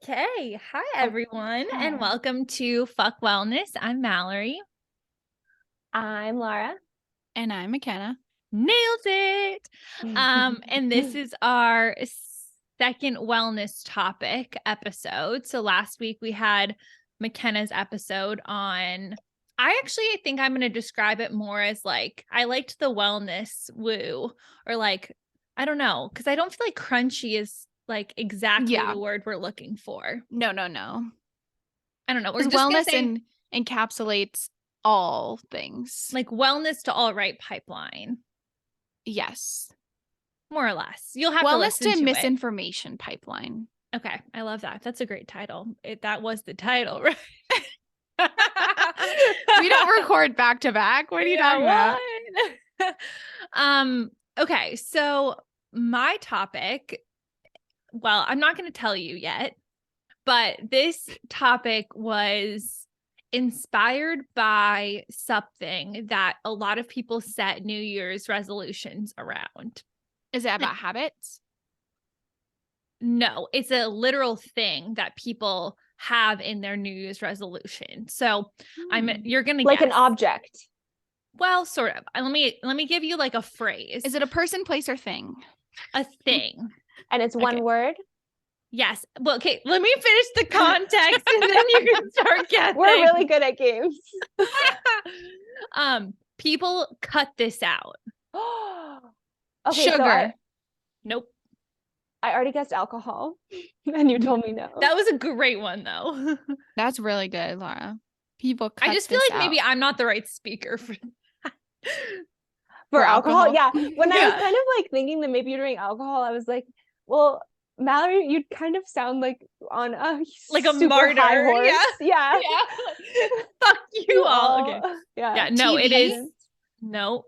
Okay. Hi, everyone, and welcome to Fuck Wellness. I'm Mallory. I'm Lara. And I'm Makena. Nailed it. And this is our second wellness topic episode. So last week we had Makena's episode on, I think I'm going to describe it more as like, I liked the wellness woo, or like, I don't know, because I don't feel like crunchy is like exactly the word we're looking for. No. I don't know. We're just wellness encapsulates all things. Like wellness to all right pipeline. Yes. More or less. You'll have wellness to listen to misinformation pipeline. Okay. I love that. That's a great title. That was the title, right? We don't record back to back. What are you talking about? Okay. So my topic, well, I'm not going to tell you yet, but this topic was inspired by something that a lot of people set New Year's resolutions around. Is it about habits? No, it's a literal thing that people have in their New Year's resolution. So you're going to like guess. An object. Well, sort of. Let me give you like a phrase. Is it a person, place, or thing? A thing. And it's one word? Yes. Well, okay, let me finish the context and then you can start guessing. We're really good at games. People cut this out. Okay, sugar. Nope. I already guessed alcohol and you told me no. That was a great one though. That's really good, Lara. People cut I just feel like out. maybe I'm not the right speaker for that. For alcohol? Yeah. When I was kind of like thinking that maybe you're doing alcohol, I was like, well, Mallory, you'd kind of sound like on a like super a martyr high horse. Yeah. Fuck you all. Okay. Yeah. No, TV? it is. No.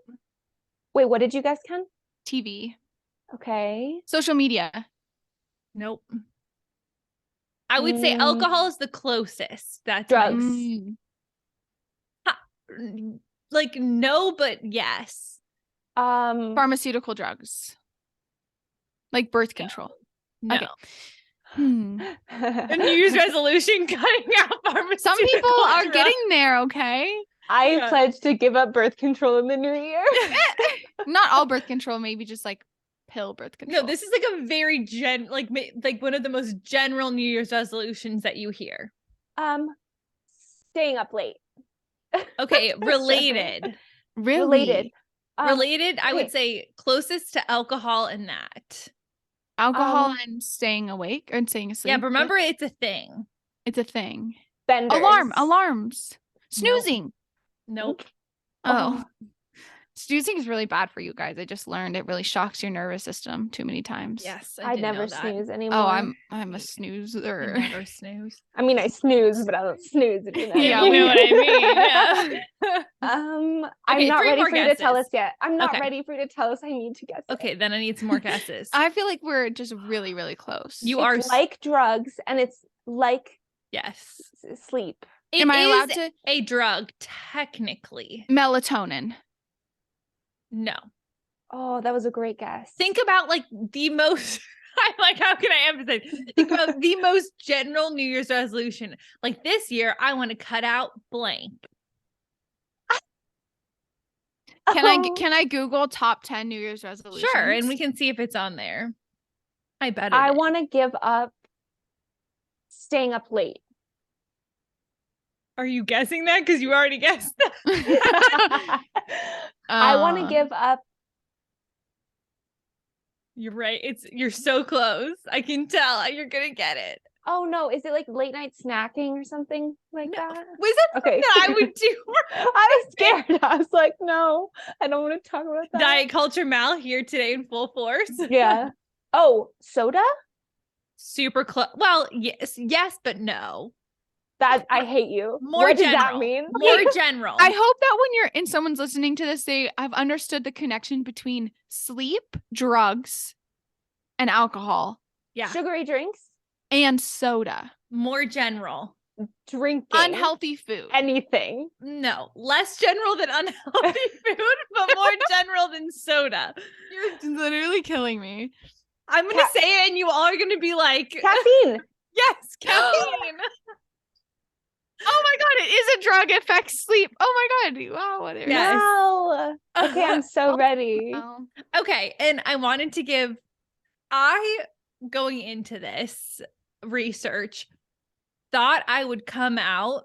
Wait, what did you guys, Ken? TV. Okay. Social media. Nope. I would say alcohol is the closest. That's drugs. Like no, but yes. Pharmaceutical drugs. Like birth control. No. Okay. A New Year's resolution cutting out pharmaceutical Some people are drugs. getting there, okay? I pledge to give up birth control in the new year. Not all birth control, maybe just like pill birth control. No, this is like a very like one of the most general New Year's resolutions that you hear. Staying up late. Okay, related. Really? Related, I would say closest to alcohol and that. Alcohol and staying awake and staying asleep. Yeah, but remember it's a thing. It's a thing. Benders. Alarms. Snoozing. Nope. Oh. Snoozing is really bad for you guys. I just learned it really shocks your nervous system too many times. Yes, I never snooze anymore. Oh, I'm a snoozer. I never snooze. I mean, I snooze, but I don't snooze. If you know yeah, you know what I mean. Yeah. I'm not ready for you to tell us yet. I'm not ready for you to tell us. I need to guess. Okay, then I need some more guesses. I feel like we're just really, really close. It's like drugs, and it's like sleep. Am I allowed to? A drug, technically. Melatonin. No. Oh, that was a great guess. Think about like the most. I'm like, how can I emphasize? Think about the most general New Year's resolution. Like this year, I want to cut out blank. Can I Google top 10 New Year's resolutions? Sure, and we can see if it's on there. I want to give up staying up late. Are you guessing that? Because you already guessed that. I want to give up. You're right. You're so close. I can tell you're gonna get it. Oh no, is it like late night snacking or something like that? Was that something that I would do? I was scared. I was like, no, I don't want to talk about that. Diet culture Mal here today in full force. Yeah. Oh, soda? Super close. Well, yes, but no. That I hate you. What does that mean? More general. I hope that when someone's listening to this, they have understood the connection between sleep, drugs, and alcohol. Yeah. Sugary drinks and soda. More general. Drinking. Unhealthy food. Anything. No. Less general than unhealthy food, but more general than soda. You're literally killing me. I'm going to say it and you all are going to be like. Caffeine. Yes, caffeine. Oh my God, it is a drug, affects sleep. Oh my God. Wow, what Yes. Wow. Okay, I'm so ready. Wow. Okay, and I wanted to give going into this research, thought I would come out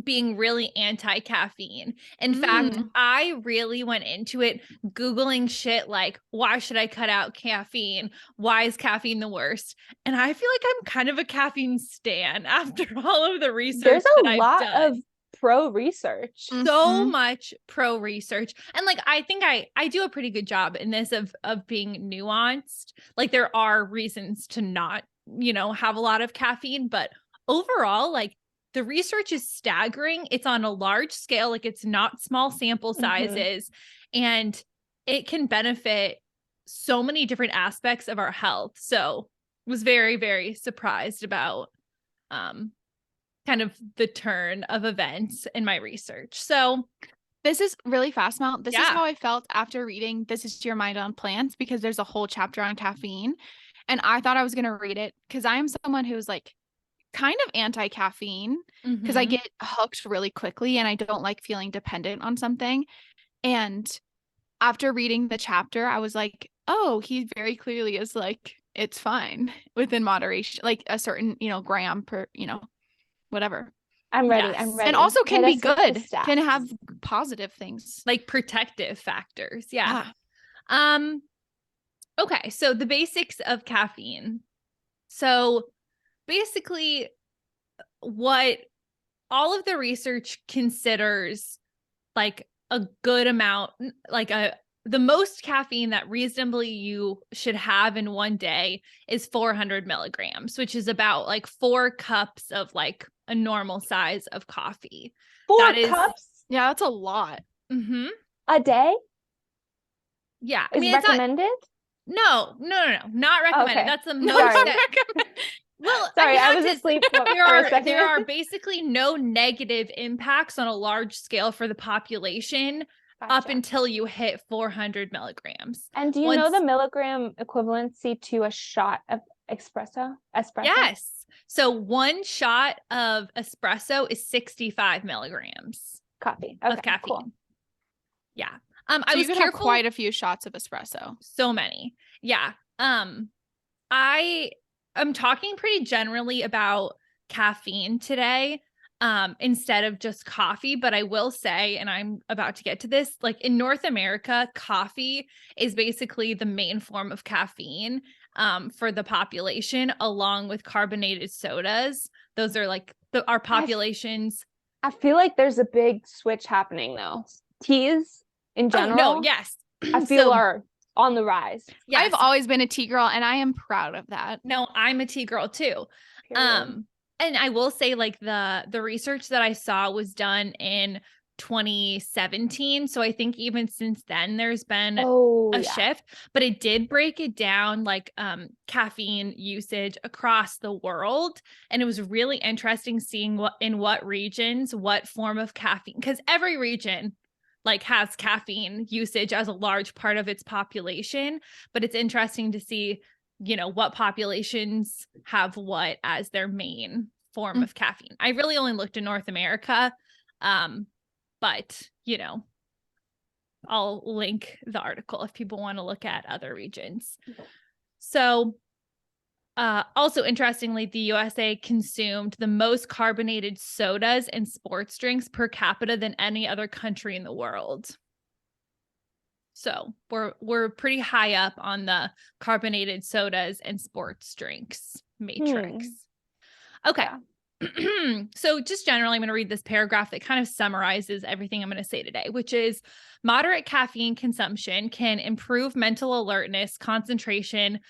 being really anti-caffeine. In fact, I really went into it Googling shit like, why should I cut out caffeine? Why is caffeine the worst? And I feel like I'm kind of a caffeine stan after all of the research. There's a that lot I've done. of pro research. So much pro research. And like, I think I do a pretty good job in this of being nuanced. Like there are reasons to not, have a lot of caffeine, but overall, like the research is staggering. It's on a large scale. Like it's not small sample sizes, and it can benefit so many different aspects of our health. So was very, very surprised about, kind of the turn of events in my research. So this is really fast, Mel. This is Yeah. how I felt after reading This Is Your Mind on Plants, because there's a whole chapter on caffeine. And I thought I was going to read it because I am someone who's like kind of anti-caffeine because I get hooked really quickly and I don't like feeling dependent on something. And after reading the chapter, I was like, oh, he very clearly is like, it's fine within moderation, like a certain, gram per, whatever. I'm ready. Yes. I'm ready. And also can Hit be us with the good, stats. can have positive things. like protective factors. Yeah. Ah. Okay, so the basics of caffeine. So basically what all of the research considers like a good amount, like the most caffeine that reasonably you should have in one day is 400 milligrams, which is about like 4 cups of like a normal size of coffee. 4 cups Yeah, that's a lot. a day Yeah. is recommended? No, not recommended. Okay. That's the No, most. sorry. Well, Sorry, I was asleep for a second. There are basically no negative impacts on a large scale for the population up Gotcha. until you hit 400 milligrams. And do you know the milligram equivalency to a shot of espresso? Yes. So 1 shot of espresso is 65 milligrams Coffee. of Okay, caffeine. cool. Yeah. So I was you could careful. have quite a few shots of espresso. So many. Yeah. I'm talking pretty generally about caffeine today, instead of just coffee, but I will say, and I'm about to get to this, like in North America, coffee is basically the main form of caffeine, for the population, along with carbonated sodas. Those are like our populations. I feel like there's a big switch happening though. Teas in general. No, yes. I feel are on the rise. Yes. I've always been a tea girl and I am proud of that. No, I'm a tea girl too. Period. And I will say like the research that I saw was done in 2017. So I think even since then there's been a shift, but it did break it down like caffeine usage across the world. And it was really interesting seeing what regions, what form of caffeine, because every region like has caffeine usage as a large part of its population, but it's interesting to see, what populations have what as their main form of caffeine. I really only looked in North America, but, I'll link the article if people want to look at other regions. So also interestingly, the USA consumed the most carbonated sodas and sports drinks per capita than any other country in the world. So we're pretty high up on the carbonated sodas and sports drinks matrix. Okay. Yeah. So just generally, I'm going to read this paragraph that kind of summarizes everything I'm going to say today, which is moderate caffeine consumption can improve mental alertness, concentration,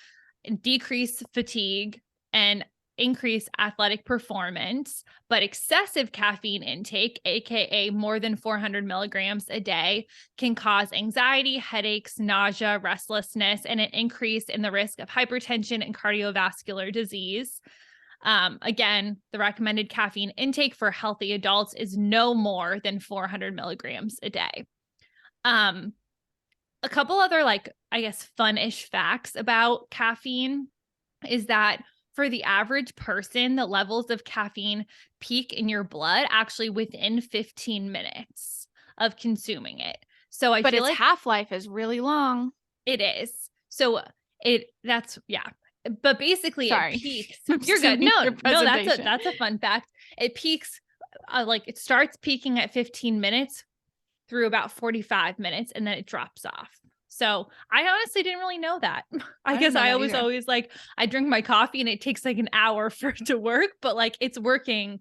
decrease fatigue, and increase athletic performance, but excessive caffeine intake, aka more than 400 milligrams a day, can cause anxiety, headaches, nausea, restlessness, and an increase in the risk of hypertension and cardiovascular disease. Again, the recommended caffeine intake for healthy adults is no more than 400 milligrams a day. A couple other, like, I guess, fun-ish facts about caffeine is that for the average person, the levels of caffeine peak in your blood actually within 15 minutes of consuming it. So I but feel its like half-life is really long. it is. So but basically Sorry. it peaks. I'm You're good. assuming No, your no, presentation. that's a fun fact. It peaks, like it starts peaking at 15 minutes through about 45 minutes, and then it drops off. So I honestly didn't really know that. I guess didn't know I that was either. always like, I drink my coffee and it takes like an hour for it to work, but like it's working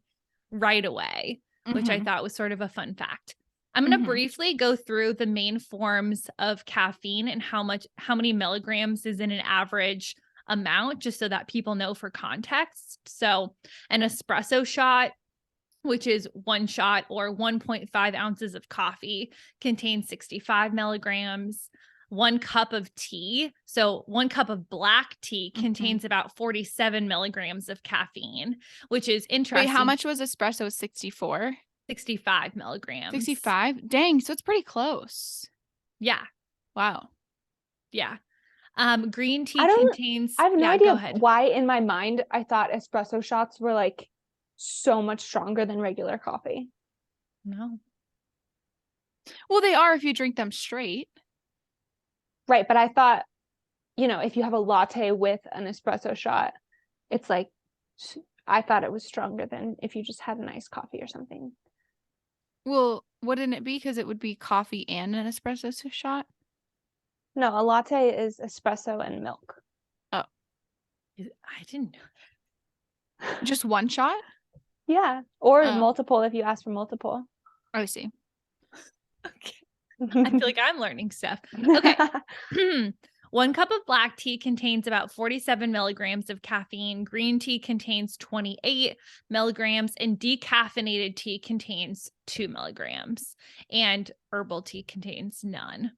right away, which I Mhm. thought was sort of a fun fact. I'm going to Mhm. briefly go through the main forms of caffeine and how many milligrams is in an average amount, just so that people know for context. So an espresso shot, which is one shot or 1.5 ounces of coffee, contains 65 milligrams. 1 cup of tea, so 1 cup of black tea, contains about 47 milligrams of caffeine, which is interesting. Wait, how much was espresso? 64? 65 milligrams. 65? Dang, so it's pretty close. Yeah. Wow. Yeah. Green tea I contains. have no Yeah, idea go ahead. why in my mind I thought espresso shots were like so much stronger than regular coffee. No. Well, they are if you drink them straight. Right, but I thought, if you have a latte with an espresso shot, it's like, I thought it was stronger than if you just had an iced coffee or something. Well, wouldn't it be because it would be coffee and an espresso shot? No, a latte is espresso and milk. I didn't know. Just one shot? Yeah, or Oh. multiple if you ask for multiple. I see. Okay. I feel like I'm learning stuff. Okay. 1 cup of black tea contains about 47 milligrams of caffeine. Green tea contains 28 milligrams, and decaffeinated tea contains 2 milligrams, and herbal tea contains none.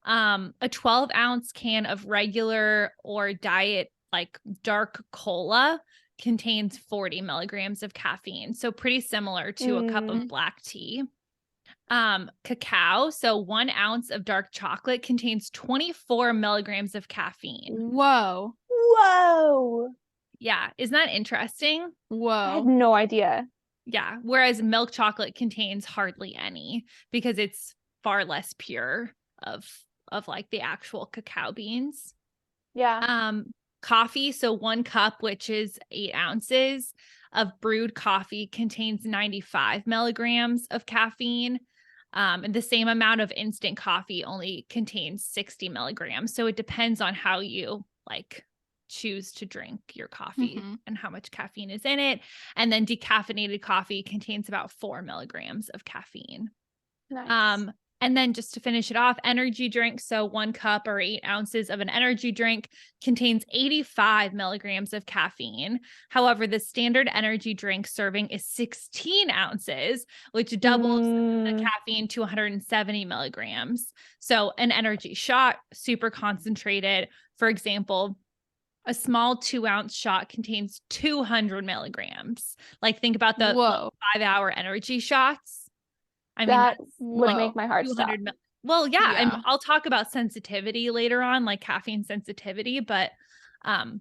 A 12-ounce can of regular or diet, like dark cola, contains 40 milligrams of caffeine. So pretty similar to a cup of black tea. Cacao, so 1 ounce of dark chocolate contains 24 milligrams of caffeine. Whoa. Yeah. Isn't that interesting? I had Whoa. no idea. Yeah. Whereas milk chocolate contains hardly any because it's far less pure of like the actual cacao beans. Yeah. Coffee, so 1 cup, which is 8 ounces of brewed coffee, contains 95 milligrams of caffeine. And the same amount of instant coffee only contains 60 milligrams. So it depends on how you like choose to drink your coffee and how much caffeine is in it. And then decaffeinated coffee contains about 4 milligrams of caffeine. Nice. And then just to finish it off, energy drinks. So 1 cup or 8 ounces of an energy drink contains 85 milligrams of caffeine. However, the standard energy drink serving is 16 ounces, which doubles the caffeine to 170 milligrams. So an energy shot, super concentrated. For example, a small 2-ounce shot contains 200 milligrams. Like think about the 5-hour energy shots. I mean, that would make my heart stop. Well, yeah, and I'll talk about sensitivity later on, like caffeine sensitivity, but I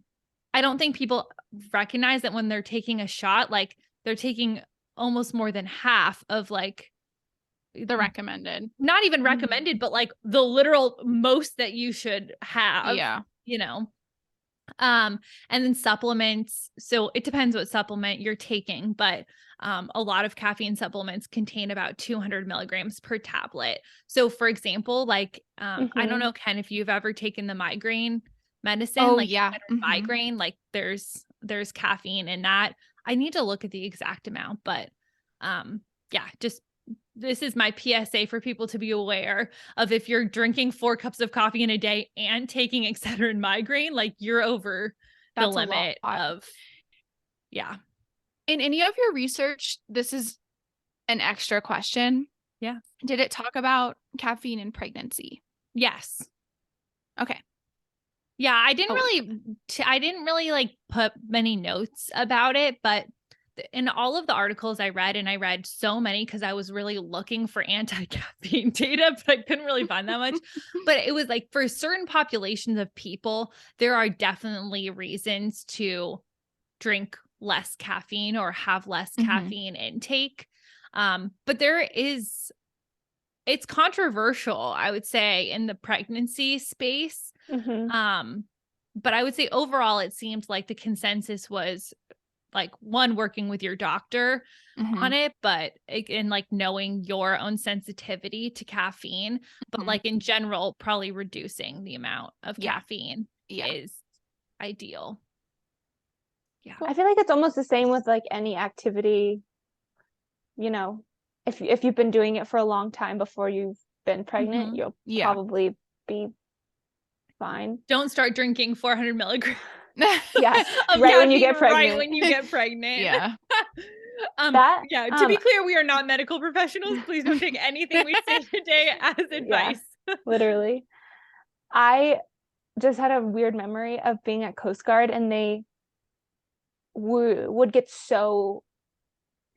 don't think people recognize that when they're taking a shot, like they're taking almost more than half of like the recommended. Not even recommended, but like the literal most that you should have. Yeah. And then supplements. So it depends what supplement you're taking, but a lot of caffeine supplements contain about 200 milligrams per tablet. So for example, like, I don't know, Ken, if you've ever taken the migraine medicine, migraine, like there's caffeine in that. I need to look at the exact amount, but this is my PSA for people to be aware of. If you're drinking 4 cups of coffee in a day and taking Excedrin migraine, like you're over the limit of, In any of your research, this is an extra question. Yeah. Did it talk about caffeine in pregnancy? Yes. Okay. Yeah, I didn't really like put many notes about it, but in all of the articles I read, and I read so many because I was really looking for anti-caffeine data, but I couldn't really find that much. But it was like for certain populations of people, there are definitely reasons to drink less caffeine or have less caffeine intake. But it's controversial, I would say, in the pregnancy space. But I would say overall, it seemed like the consensus was like, one, working with your doctor on it, but in like knowing your own sensitivity to caffeine, but like in general, probably reducing the amount of caffeine is ideal. Yeah. I feel like it's almost the same with like any activity, you know, if you've been doing it for a long time before you've been pregnant, you'll probably be fine. Don't start drinking 400 milligrams. Yes, right when you get pregnant. Right when you get pregnant. Yeah. To be clear, we are not medical professionals. Please don't take anything we say today as advice. Literally. I just had a weird memory of being at Coast Guard, and they would get so,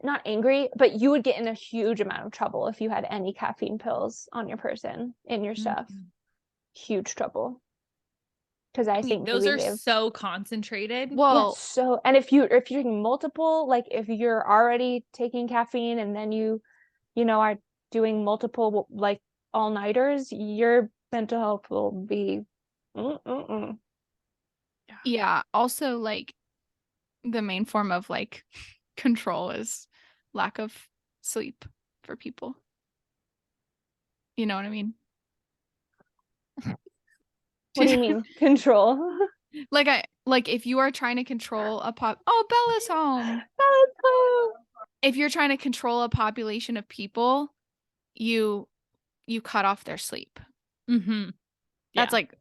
not angry, but you would get in a huge amount of trouble if you had any caffeine pills on your person, in your stuff. Huge trouble. Because I think those are so concentrated. Well, and if you're taking multiple, like if you're already taking caffeine and then you are doing multiple like all-nighters, your mental health will be Yeah. Also, like the main form of like control is lack of sleep for people. You know what I mean? What do you mean control? Like if you are trying to control Bella's home. Bella's home. If you're trying to control a population of people, you cut off their sleep. That's like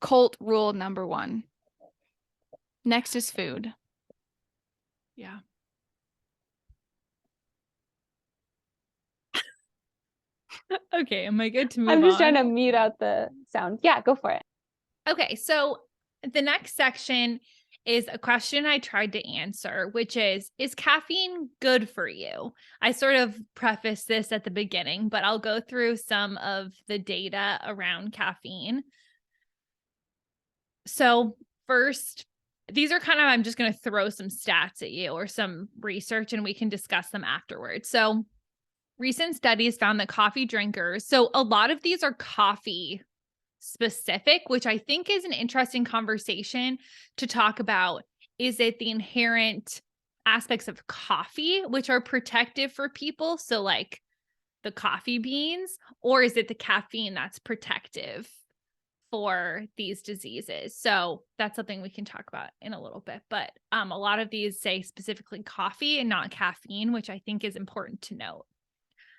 cult rule number 1. Next is food. Yeah. Okay, am I good to move on? I'm just trying to mute out the sound. Yeah, go for it. Okay, so the next section is a question I tried to answer, which is caffeine good for you? I sort of prefaced this at the beginning, but I'll go through some of the data around caffeine. So first, these are kind of, I'm just going to throw some stats at you or some research, and we can discuss them afterwards. So recent studies found that coffee drinkers, so a lot of these are coffee specific, which I think is an interesting conversation to talk about. Is it the inherent aspects of coffee which are protective for people, so like the coffee beans, or is it the caffeine that's protective for these diseases? So that's something we can talk about in a little bit, but a lot of these say specifically coffee and not caffeine, which I think is important to note.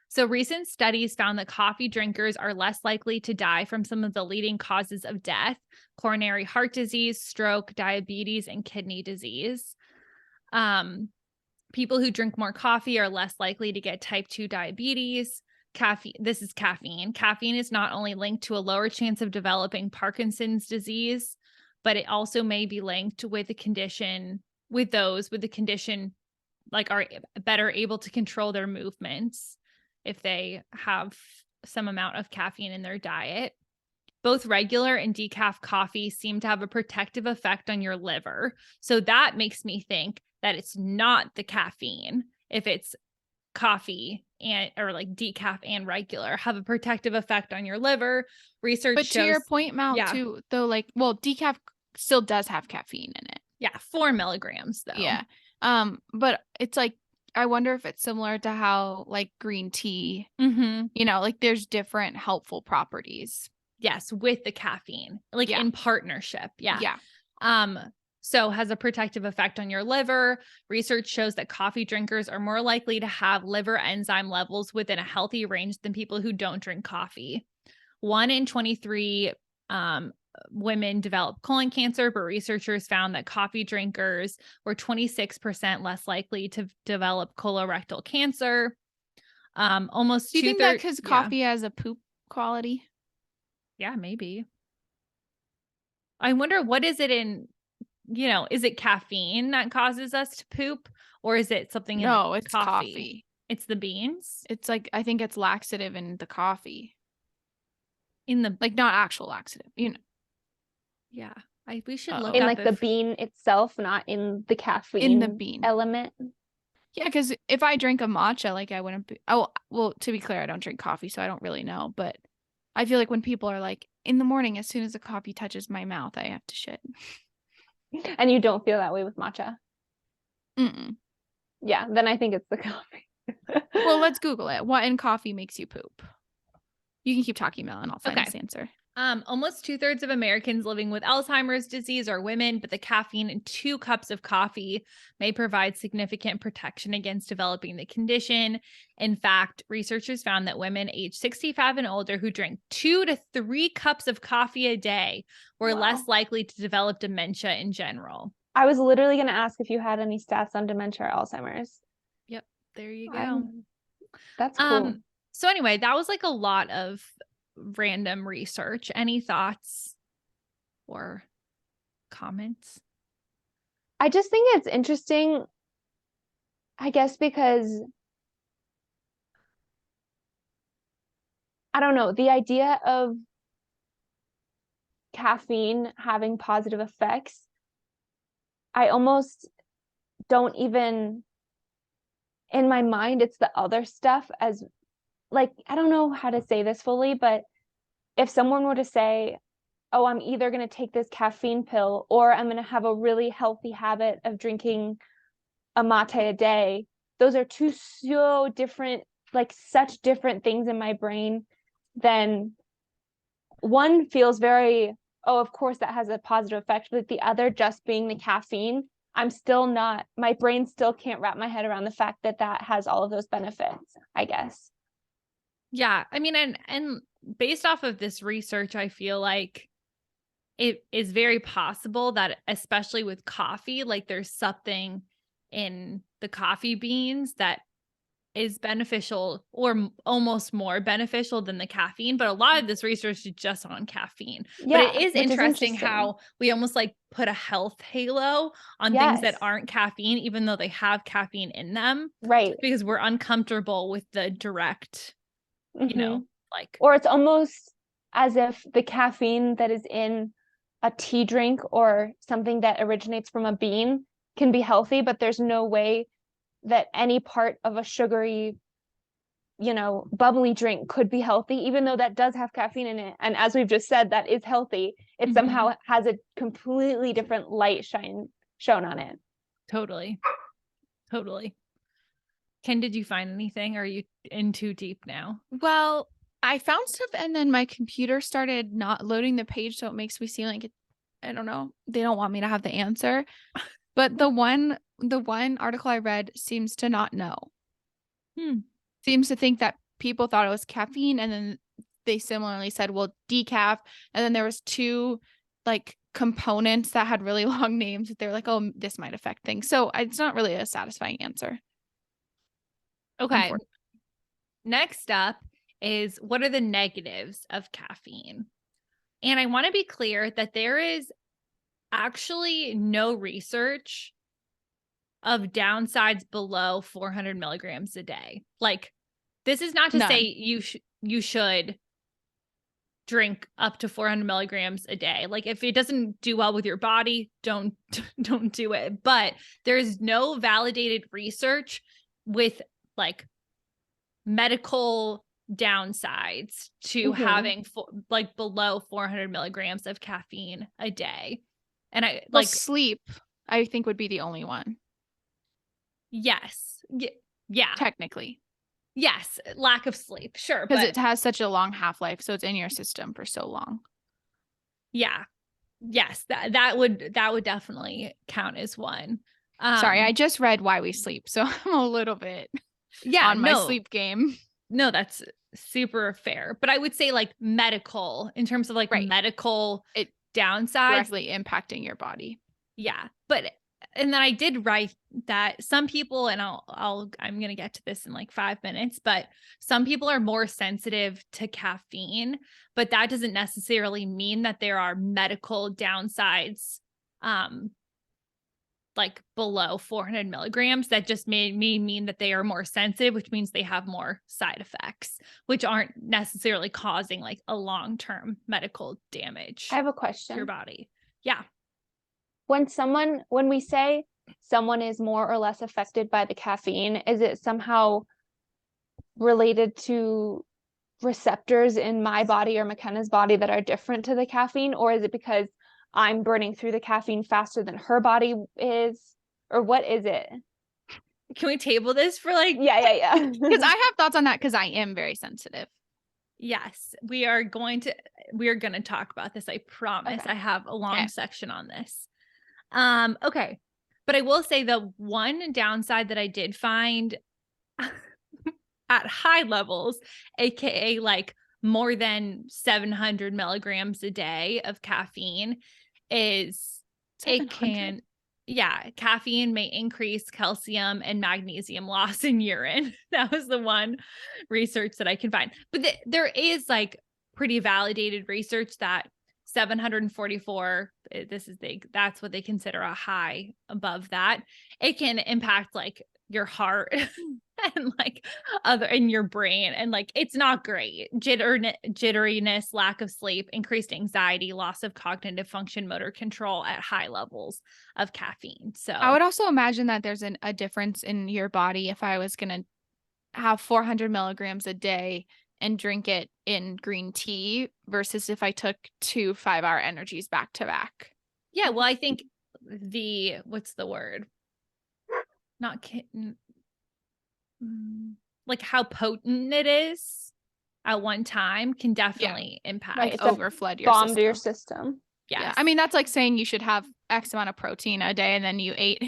So recent studies found that coffee drinkers are less likely to die from some of the leading causes of death: coronary heart disease, stroke, diabetes, and kidney disease. People who drink more coffee are less likely to get type 2 diabetes. This is caffeine. Caffeine is not only linked to a lower chance of developing Parkinson's disease, but it also may be linked with the condition, like are better able to control their movements if they have some amount of caffeine in their diet. Both regular and decaf coffee seem to have a protective effect on your liver. So that makes me think that it's not the caffeine. If it's coffee or like decaf and regular have a protective effect on your liver. Research shows, to your point, Mal, too, though, like, well, decaf still does have caffeine in it. Yeah, 4 milligrams though. Yeah. But it's like, I wonder if it's similar to how like green tea, like there's different helpful properties. Yes, with the caffeine, like in partnership. Yeah. Yeah. So has a protective effect on your liver. Research shows that coffee drinkers are more likely to have liver enzyme levels within a healthy range than people who don't drink coffee. 1 in 23 women develop colon cancer, but researchers found that coffee drinkers were 26% less likely to develop colorectal cancer. Almost Do you think that because coffee has a poop quality? Yeah, maybe. I wonder, what is it in, is it caffeine that causes us to poop, or is it something in the it's coffee. It's the beans? It's like, I think it's laxative in the coffee. In the, like, not actual laxative, Yeah. We should look in up like the bean itself, not in the caffeine in the bean element. Yeah, because if I drink a matcha, like I wouldn't be. Oh, well, to be clear, I don't drink coffee, so I don't really know. But I feel like when people are like, in the morning, as soon as the coffee touches my mouth, I have to shit. And you don't feel that way with matcha? Mm-mm. Yeah, then I think it's the coffee. Well, let's Google it. What in coffee makes you poop? You can keep talking, Mel, and I'll find this answer. Almost 2/3 of Americans living with Alzheimer's disease are women, but the caffeine in 2 cups of coffee may provide significant protection against developing the condition. In fact, researchers found that women aged 65 and older who drank 2 to 3 cups of coffee a day were less likely to develop dementia in general. I was literally going to ask if you had any stats on dementia or Alzheimer's. Yep, there you go. That's cool. So anyway, that was like a lot of random research. Any thoughts or comments? I just think it's interesting, I guess, because I don't know, the idea of caffeine having positive effects, I almost don't even, in my mind, it's the other stuff as like, I don't know how to say this fully, but if someone were to say, oh, I'm either going to take this caffeine pill or I'm going to have a really healthy habit of drinking a mate a day, those are two so different, like such different things in my brain. Then one feels very, oh, of course that has a positive effect, but the other just being the caffeine, I'm still not, my brain still can't wrap my head around the fact that that has all of those benefits, I guess. Yeah, I mean, and based off of this research, I feel like it is very possible that, especially with coffee, like there's something in the coffee beans that is beneficial or almost more beneficial than the caffeine. But a lot of this research is just on caffeine. Yeah, but it is interesting how we almost like put a health halo on things that aren't caffeine, even though they have caffeine in them. Right. Because we're uncomfortable with the direct, you know, like. Or it's almost as if the caffeine that is in a tea drink or something that originates from a bean can be healthy, but there's no way that any part of a sugary, you know, bubbly drink could be healthy, even though that does have caffeine in it. And as we've just said, that is healthy. It somehow has a completely different light shown on it. Totally. Ken, did you find anything? Or are you in too deep now? Well, I found stuff and then my computer started not loading the page, so it makes me seem like I don't know. They don't want me to have the answer. But the one article I read seems to not know. Seems to think that people thought it was caffeine, and then they similarly said, well, decaf. And then there was 2 like components that had really long names that they were like, oh, this might affect things. So it's not really a satisfying answer. Okay. Next up is, what are the negatives of caffeine? And I want to be clear that there is actually no research of downsides below 400 milligrams a day. Like, this is not to say you should drink up to 400 milligrams a day. Like, if it doesn't do well with your body, don't do it. But there's no validated research with like medical downsides to having like below 400 milligrams of caffeine a day. And sleep, I think, would be the only one. Yes. Yeah. Technically. Yes. Lack of sleep. Sure. Because it has such a long half-life. So it's in your system for so long. Yeah. Yes. That would definitely count as one. Sorry, I just read Why We Sleep. So I'm a little bit on my sleep game. No, that's super fair. But I would say like medical, in terms of like medical downsides. Directly impacting your body. Yeah. And then I did write that some people, and I'm going to get to this in like 5 minutes, but some people are more sensitive to caffeine, but that doesn't necessarily mean that there are medical downsides, like below 400 milligrams. That just made me mean that they are more sensitive, which means they have more side effects, which aren't necessarily causing like a long-term medical damage. I have a question. To your body. Yeah. when we say someone is more or less affected by the caffeine, is it somehow related to receptors in my body or McKenna's body that are different to the caffeine, or is it because I'm burning through the caffeine faster than her body is, or what is it? Can we table this for like yeah Because I have thoughts on that because I am very sensitive. Yes, we are going to talk about this. I promise. Okay. I have a long Okay. section on this. Okay. But I will say the one downside that I did find at high levels, aka like more than 700 milligrams a day of caffeine, is 700? caffeine may increase calcium and magnesium loss in urine. That was the one research that I can find. But there is like pretty validated research that 744, that's what they consider a high. Above that, it can impact like your heart and like other in your brain, and like it's not great. Jitteriness, lack of sleep, increased anxiety, loss of cognitive function, motor control at high levels of caffeine. So I would also imagine that there's a difference in your body if I was going to have 400 milligrams a day and drink it in green tea versus if I took 2 5-hour energies back to back. yeah, well, I think what's the word? Like how potent it is at one time can definitely impact. Like Like overflood your bomb system. to your system. Yes. Yeah. I mean, that's like saying you should have X amount of protein a day and then you ate,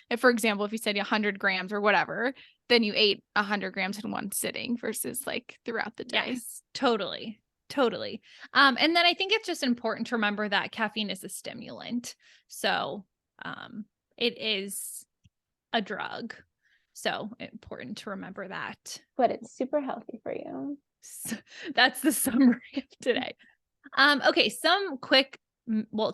if for example, if you said 100 grams or whatever, then you ate 100 grams in one sitting versus like throughout the day. Yes, totally. And then I think it's just important to remember that caffeine is a stimulant. So it is a drug. So important to remember that. But it's super healthy for you. So that's the summary of today. Okay,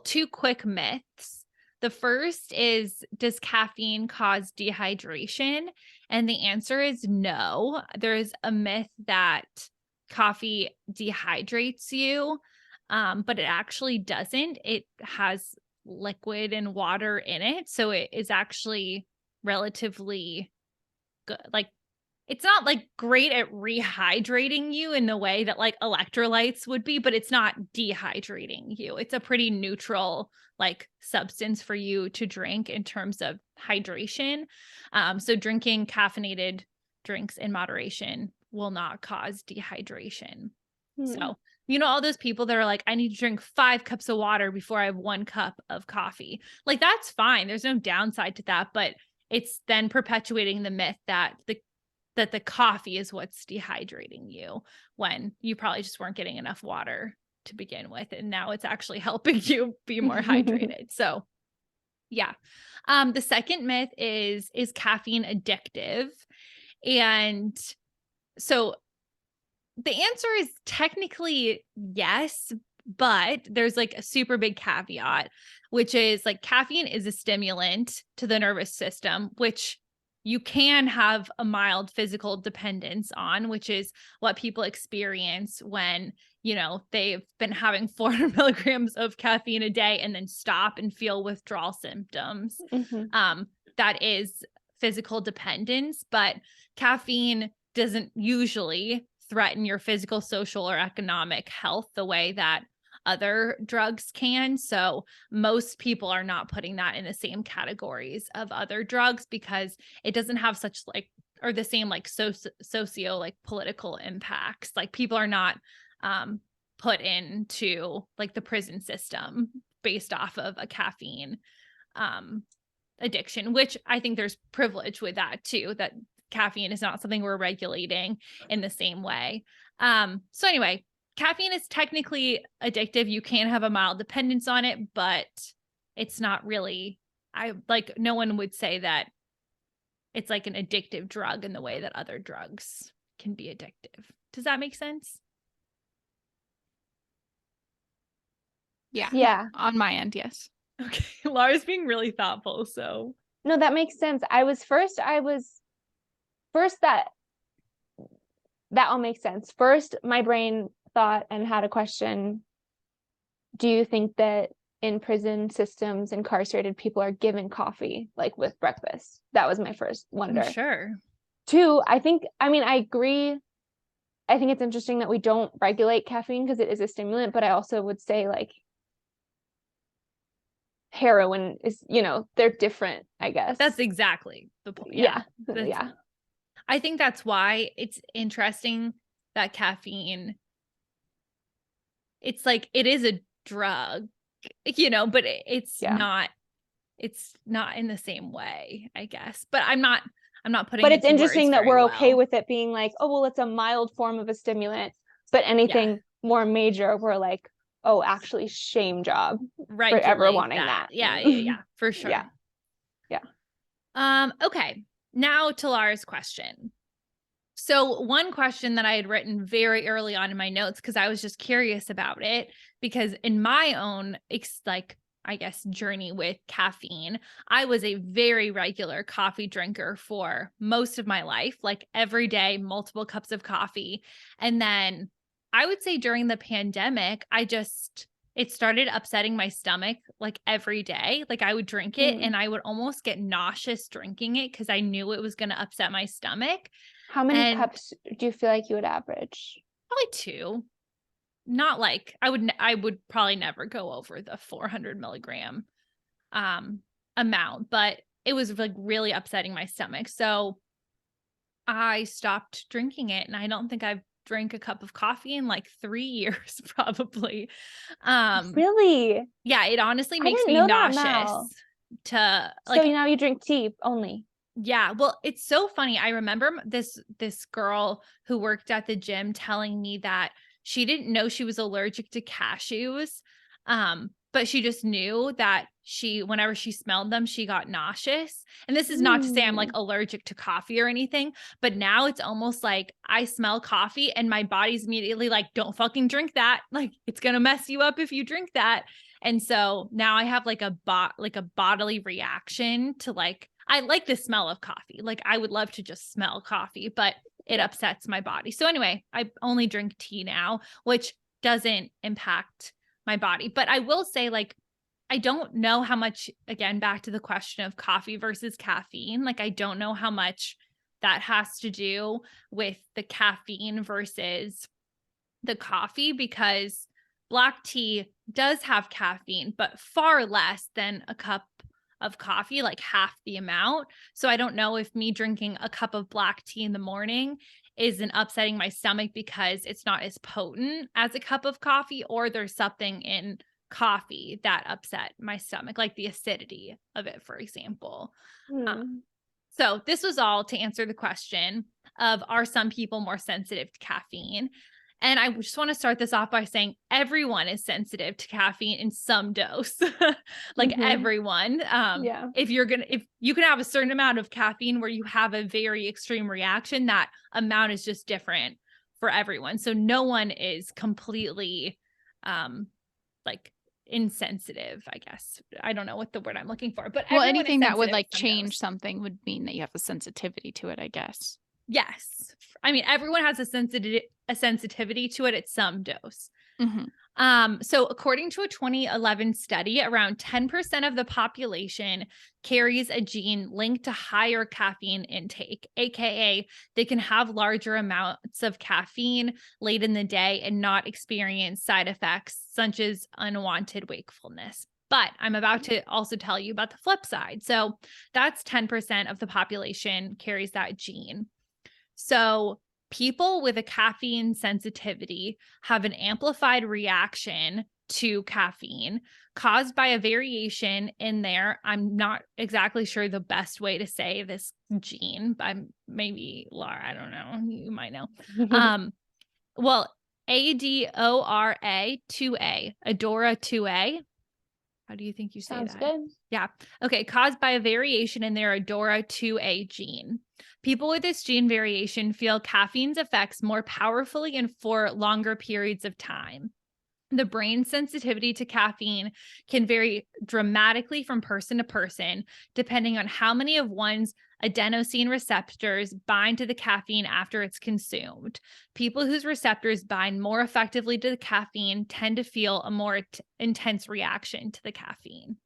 two quick myths. The first is, does caffeine cause dehydration? And the answer is no. There is a myth that coffee dehydrates you, but it actually doesn't. It has liquid and water in it, so it is actually relatively good. Like, it's not like great at rehydrating you in the way that like electrolytes would be, but it's not dehydrating you. It's a pretty neutral like substance for you to drink in terms of hydration. So drinking caffeinated drinks in moderation will not cause dehydration. So, all those people that are like, I need to drink 5 cups of water before I have 1 cup of coffee. Like, that's fine. There's no downside to that, but it's then perpetuating the myth that the coffee is what's dehydrating you, when you probably just weren't getting enough water to begin with. And now it's actually helping you be more hydrated. So yeah. The second myth is caffeine addictive? And so the answer is technically yes, but there's like a super big caveat, which is like caffeine is a stimulant to the nervous system, which you can have a mild physical dependence on, which is what people experience when, they've been having 400 milligrams of caffeine a day and then stop and feel withdrawal symptoms. That is physical dependence, but caffeine doesn't usually threaten your physical, social, or economic health the way that other drugs can. So most people are not putting that in the same categories of other drugs because it doesn't have such like, or the same like socio like political impacts. Like, people are not put into like the prison system based off of a caffeine addiction, which I think there's privilege with that too, that caffeine is not something we're regulating in the same way. So anyway, caffeine is technically addictive. You can have a mild dependence on it, but it's not really, no one would say that it's like an addictive drug in the way that other drugs can be addictive. Does that make sense? Yeah. On my end, yes. Okay. Lara's being really thoughtful, so. No, that makes sense. I was first that all makes sense. First, my brain thought and had a question. Do you think that in prison systems, incarcerated people are given coffee like with breakfast. That was my first wonder. I'm sure. Two, I agree. I think it's interesting that we don't regulate caffeine because it is a stimulant, but I also would say like heroin is, they're different, I guess. That's exactly the point. Yeah. I think that's why it's interesting that caffeine, it's like, it is a drug, but it's not in the same way, I guess. But I'm not putting But it it's interesting that we're okay well with it being like, oh, well, it's a mild form of a stimulant, but anything more major, we're like, oh, actually shame job for ever wanting that. Yeah, for sure. Yeah. Okay. Now to Lara's question. So one question that I had written very early on in my notes, because I was just curious about it, because in my own I guess journey with caffeine, I was a very regular coffee drinker for most of my life, like every day, multiple cups of coffee. And then I would say during the pandemic, it started upsetting my stomach like every day. Like I would drink it and I would almost get nauseous drinking it because I knew it was going to upset my stomach. How many cups do you feel like you would average? Probably 2. Not like I would probably never go over the 400 milligram amount, but it was like really upsetting my stomach. So I stopped drinking it, and I don't think I've drank a cup of coffee in like 3 years probably. Really? Yeah, it honestly makes me nauseous to like. So now you drink tea only. Yeah, well, it's so funny. I remember this girl who worked at the gym telling me that she didn't know she was allergic to cashews, but she just knew that whenever she smelled them, she got nauseous. And this is not to say I'm like allergic to coffee or anything, but now it's almost like I smell coffee and my body's immediately like, don't fucking drink that. Like it's gonna mess you up if you drink that. And so now I have like a bodily reaction to like, I like the smell of coffee. Like I would love to just smell coffee, but it upsets my body. So anyway, I only drink tea now, which doesn't impact my body. But I will say, like, I don't know how much, again, back to the question of coffee versus caffeine. Like, I don't know how much that has to do with the caffeine versus the coffee, because black tea does have caffeine, but far less than a cup of coffee, like half the amount. So I don't know if me drinking a cup of black tea in the morning isn't upsetting my stomach because it's not as potent as a cup of coffee, or there's something in coffee that upset my stomach, like the acidity of it, for example. So this was all to answer the question of, are some people more sensitive to caffeine? And I just want to start this off by saying everyone is sensitive to caffeine in some dose, like everyone. If you can have a certain amount of caffeine where you have a very extreme reaction, that amount is just different for everyone. So no one is completely like insensitive, I guess. I don't know what the word I'm looking for, but anything that would like change something would mean that you have a sensitivity to it, I guess. Yes. I mean, everyone has a sensitivity to it at some dose. So according to a 2011 study, around 10% of the population carries a gene linked to higher caffeine intake, aka they can have larger amounts of caffeine late in the day and not experience side effects such as unwanted wakefulness. But I'm about to also tell you about the flip side. So that's 10% of the population carries that gene. So people with a caffeine sensitivity have an amplified reaction to caffeine caused by a variation in their, I'm not exactly sure the best way to say this gene, but maybe Lara, I don't know, you might know. Well, ADORA 2A, Adora 2A. How do you think you say that? Sounds good. Yeah. Okay. Caused by a variation in their Adora 2A gene. People with this gene variation feel caffeine's effects more powerfully and for longer periods of time. The brain's sensitivity to caffeine can vary dramatically from person to person, depending on how many of one's adenosine receptors bind to the caffeine after it's consumed. People whose receptors bind more effectively to the caffeine tend to feel a more intense reaction to the caffeine.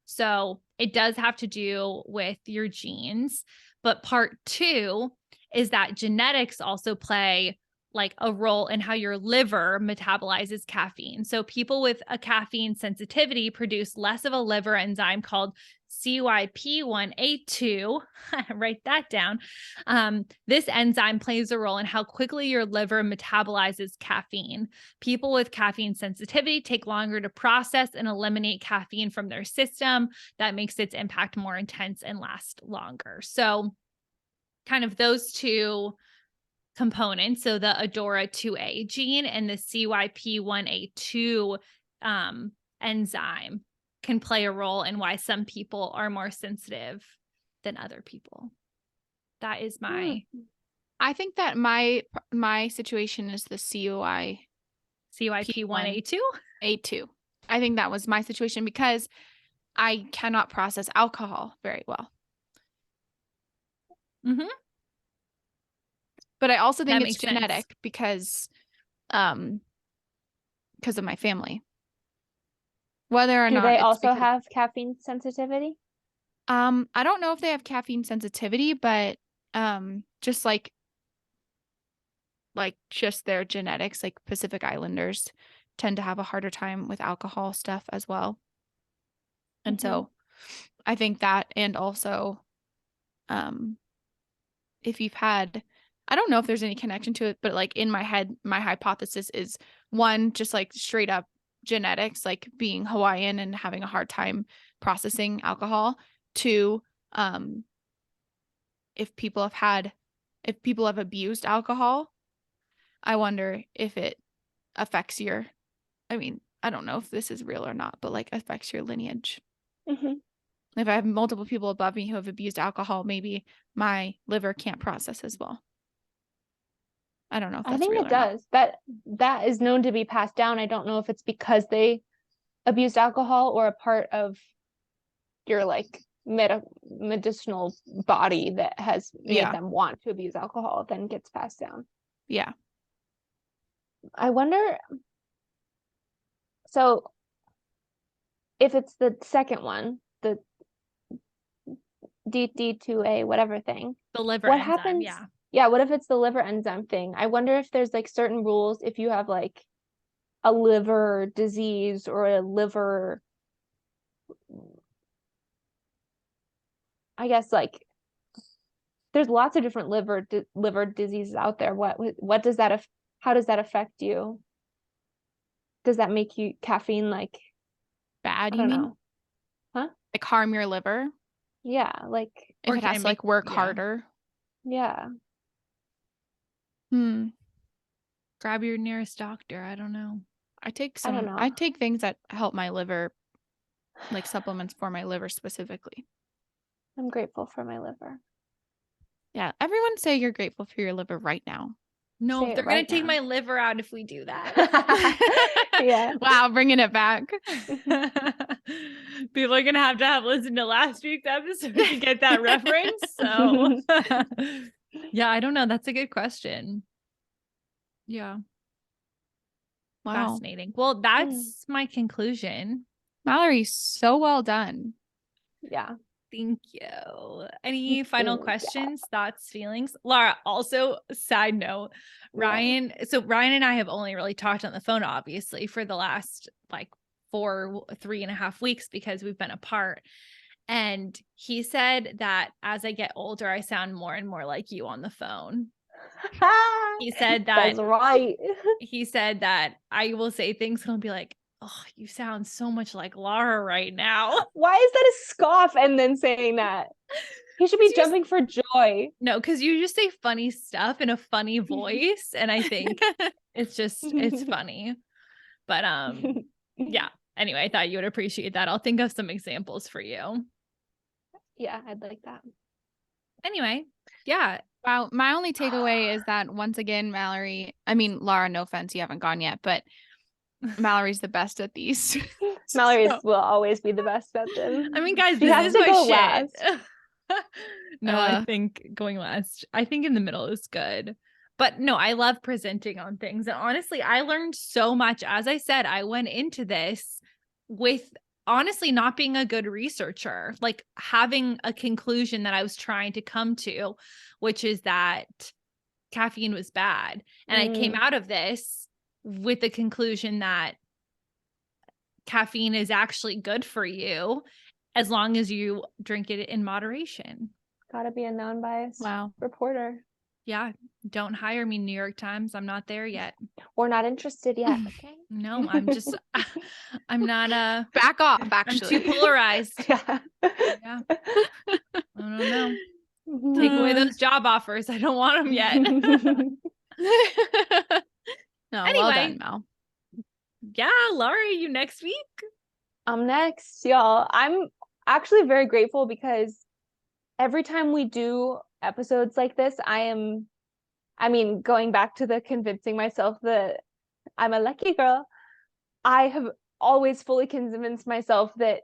So it does have to do with your genes. But part 2 is that genetics also play like a role in how your liver metabolizes caffeine. So people with a caffeine sensitivity produce less of a liver enzyme called CYP1A2. Write that down. This enzyme plays a role in how quickly your liver metabolizes caffeine. People with caffeine sensitivity take longer to process and eliminate caffeine from their system. That makes its impact more intense and last longer. So kind of those two components, so the Adora 2A gene and the CYP1A2 enzyme can play a role in why some people are more sensitive than other people. That is my I think that my situation is the CYP1A2. A2. I think that was my situation because I cannot process alcohol very well. Mm-hmm. But I also think That it's makes sense. genetic because of my family. Whether or Do not they it's also because, have caffeine sensitivity? I don't know if they have caffeine sensitivity, but just like just their genetics, like Pacific Islanders tend to have a harder time with alcohol stuff as well. And so I think that, and also if you've had, I don't know if there's any connection to it, but like in my head, my hypothesis is 1, just like straight up genetics, like being Hawaiian and having a hard time processing alcohol. 2, if people have abused alcohol, I wonder if it affects I don't know if this is real or not, but like affects your lineage. If I have multiple people above me who have abused alcohol, maybe my liver can't process as well. I don't know if that's real or not. I think it does. That is known to be passed down. I don't know if it's because they abused alcohol or a part of your like medicinal body that has made them want to abuse alcohol, then gets passed down. Yeah. I wonder, so if it's the second one, the DD2A whatever thing, The liver what enzyme, happens? Yeah, what if it's the liver enzyme thing? I wonder if there's like certain rules if you have like a liver disease or a liver, I guess like there's lots of different liver diseases out there. What does that how does that affect you? Does that make you caffeine like bad? I don't know. Huh? Like harm your liver? Yeah, like If it has to like work harder. Yeah. Grab your nearest doctor. I don't know. I take things that help my liver, like supplements for my liver specifically. I'm grateful for my liver. Yeah, everyone say you're grateful for your liver right now. No, they're going to take my liver out if we do that. Yeah. Wow, bringing it back. People are going to have listened to last week's episode to get that reference. So yeah, I don't know. That's a good question. Yeah. Wow. Fascinating. Well, that's my conclusion. Mallory, so well done. Yeah. Thank you. Any final questions, thoughts, feelings? Lara, also, side note, Ryan and I have only really talked on the phone, obviously, for the last like 3.5 weeks because we've been apart. And he said that as I get older, I sound more and more like you on the phone. He said that. That's right. He said that I will say things and I'll be like, oh, you sound so much like Lara right now. Why is that a scoff and then saying that? He should be jumping for joy. No, because you just say funny stuff in a funny voice. And I think it's funny. But yeah. Anyway, I thought you would appreciate that. I'll think of some examples for you. Yeah, I'd like that. Anyway, yeah. Wow. My only takeaway is that once again, Lara, no offense, you haven't gone yet, but Mallory's the best at these. Mallory will always be the best at them. I mean, guys, She this has is to my go shit. last. No, I think going last. I think in the middle is good. But no, I love presenting on things. And honestly, I learned so much. As I said, I went into this with honestly not being a good researcher, like having a conclusion that I was trying to come to, which is that caffeine was bad. And I came out of this with the conclusion that caffeine is actually good for you as long as you drink it in moderation. Gotta be a non-biased reporter. Yeah. Don't hire me, New York Times. I'm not there yet. We're not interested yet. Okay. No, I'm not back off, actually. I'm too polarized. Yeah. Yeah. I don't know. Take away those job offers. I don't want them yet. No, anyway, well done, Mel. Yeah, Laurie, you next week? I'm next, y'all. I'm actually very grateful because every time we do episodes like this, going back to the convincing myself that I'm a lucky girl, I have always fully convinced myself that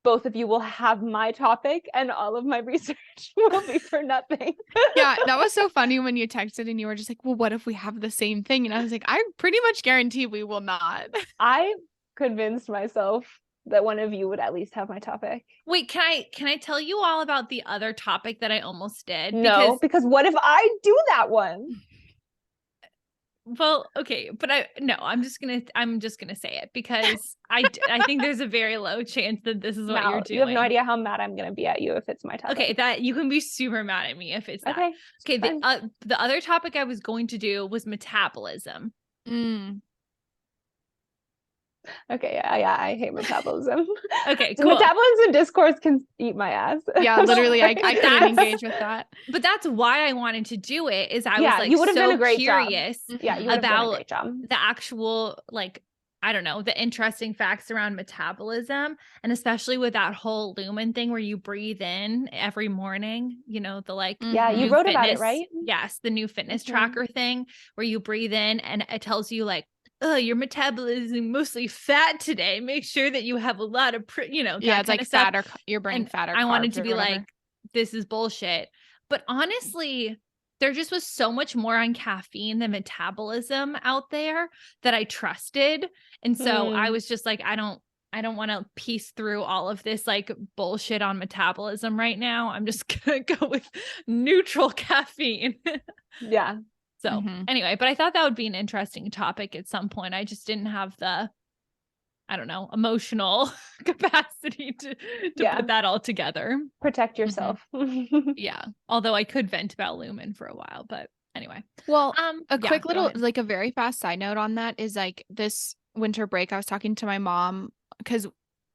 both of you will have my topic and all of my research will be for nothing. Yeah, that was so funny when you texted and you were just like, well, what if we have the same thing? And I was like, I pretty much guarantee we will not. I convinced myself that one of you would at least have my topic. Wait, can I tell you all about the other topic that I almost did? No, because what if I do that one? Well, okay, but I'm just gonna say it because I think there's a very low chance that this is what you're doing. You have no idea how mad I'm gonna be at you if it's my topic. Okay, that you can be super mad at me if it's that. Okay, the other topic I was going to do was metabolism. Okay, yeah, I hate metabolism. Okay, cool. Metabolism discourse can eat my ass. Yeah, literally, I couldn't engage with that. But that's why I wanted to do it. Is I was like, you would have so done a great curious job. Yeah, you would have done a great job. The actual, like, I don't know, the interesting facts around metabolism, and especially with that whole lumen thing where you breathe in every morning. You know, the like, yeah, you wrote about it, right? Yes, the new fitness tracker thing where you breathe in and it tells you like, oh, your metabolism mostly fat today. Make sure that you have a lot of, it's like fat or you're burning fat or I wanted to be whatever. like, this is bullshit. But honestly, there just was so much more on caffeine than metabolism out there that I trusted. And so I was just like, I don't want to piece through all of this like bullshit on metabolism right now. I'm just going to go with neutral caffeine. Yeah. So anyway, but I thought that would be an interesting topic at some point. I just didn't have the, I don't know, emotional capacity to put that all together. Protect yourself. Yeah. Although I could vent about lumen for a while, but anyway. Well, quick little, like a very fast side note on that is like this winter break, I was talking to my mom because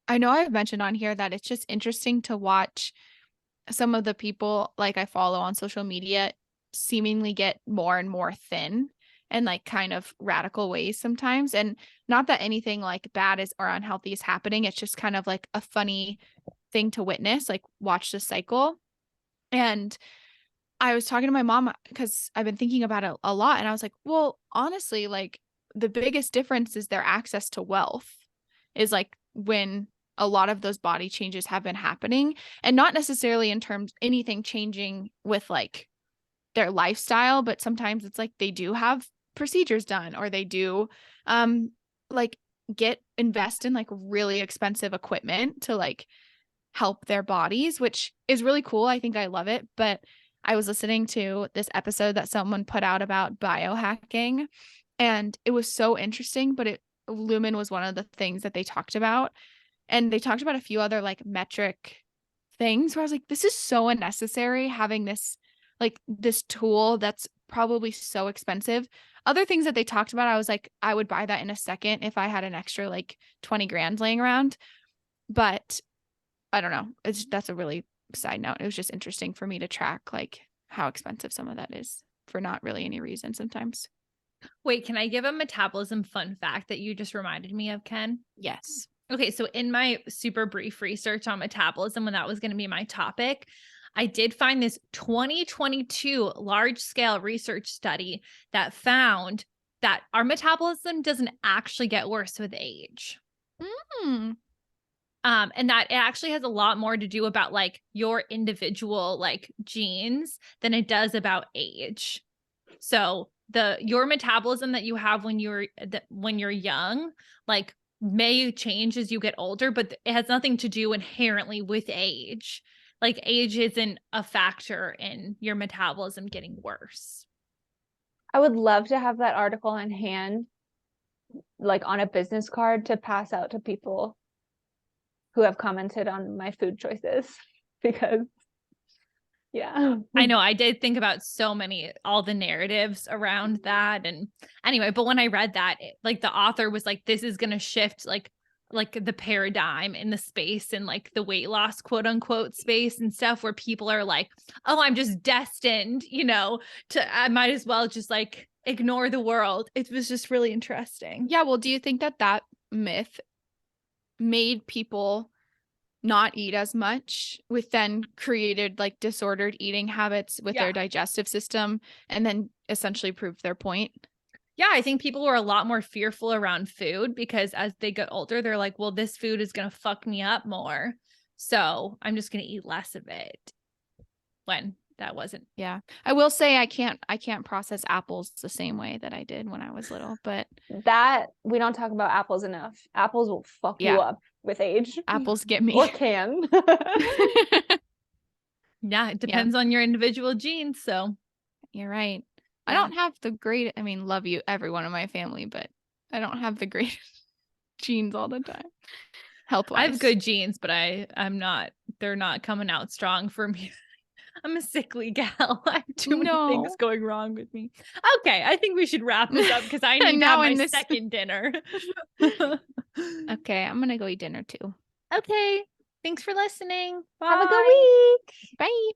I know I've mentioned on here that it's just interesting to watch some of the people like I follow on social media seemingly get more and more thin and like kind of radical ways sometimes. And not that anything like bad is or unhealthy is happening. It's just kind of like a funny thing to witness, like watch the cycle. And I was talking to my mom because I've been thinking about it a lot. And I was like, well, honestly, like the biggest difference is their access to wealth is like when a lot of those body changes have been happening, and not necessarily in terms anything changing with like their lifestyle, but sometimes it's like they do have procedures done or they do like invest in like really expensive equipment to like help their bodies, which is really cool. I think I love it. But I was listening to this episode that someone put out about biohacking and it was so interesting, but lumen was one of the things that they talked about. And they talked about a few other like metric things where I was like, this is so unnecessary having this tool that's probably so expensive. Other things that they talked about, I was like, I would buy that in a second if I had an extra like 20 grand laying around. But I don't know. That's a really side note. It was just interesting for me to track like how expensive some of that is for not really any reason sometimes. Wait, can I give a metabolism fun fact that you just reminded me of, Ken? Yes. Okay, so in my super brief research on metabolism, when that was going to be my topic, I did find this 2022 large-scale research study that found that our metabolism doesn't actually get worse with age. And that it actually has a lot more to do about like your individual like genes than it does about age. So your metabolism that you have when you're young, like may change as you get older, but it has nothing to do inherently with age. Like age isn't a factor in your metabolism getting worse. I would love to have that article in hand, like on a business card to pass out to people who have commented on my food choices, because yeah. I know I did think about all the narratives around that. And anyway, but when I read that, like the author was like, this is going to shift like the paradigm in the space and like the weight loss, quote unquote space and stuff, where people are like, oh, I'm just destined, I might as well just like ignore the world. It was just really interesting. Yeah. Well, do you think that myth made people not eat as much, with then created like disordered eating habits with their digestive system, and then essentially proved their point? Yeah, I think people were a lot more fearful around food because as they get older, they're like, well, this food is going to fuck me up more. So I'm just going to eat less of it, when that wasn't. Yeah. I will say I can't process apples the same way that I did when I was little, but that we don't talk about apples enough. Apples will fuck you up with age. Apples get me. Or can. Yeah, it depends on your individual genes. So you're right. I don't have love you, everyone in my family, but I don't have the greatest genes all the time. Health-wise. I have good genes, but they're not coming out strong for me. I'm a sickly gal. I have too many things going wrong with me. Okay, I think we should wrap this up because I need to have my second dinner. Okay, I'm going to go eat dinner too. Okay, thanks for listening. Bye. Have a good week. Bye.